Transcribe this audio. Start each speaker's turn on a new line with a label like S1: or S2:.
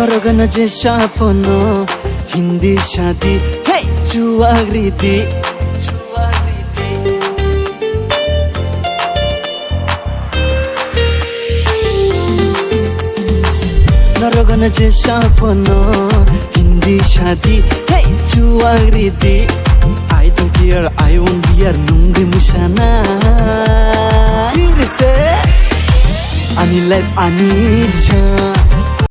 S1: Narogana je shapono Hindi shadi Hey chuagriti Narogana je shapono Hindi shadi Hey chuagriti I don't care I won't be your nungri mushana Ani life ani cha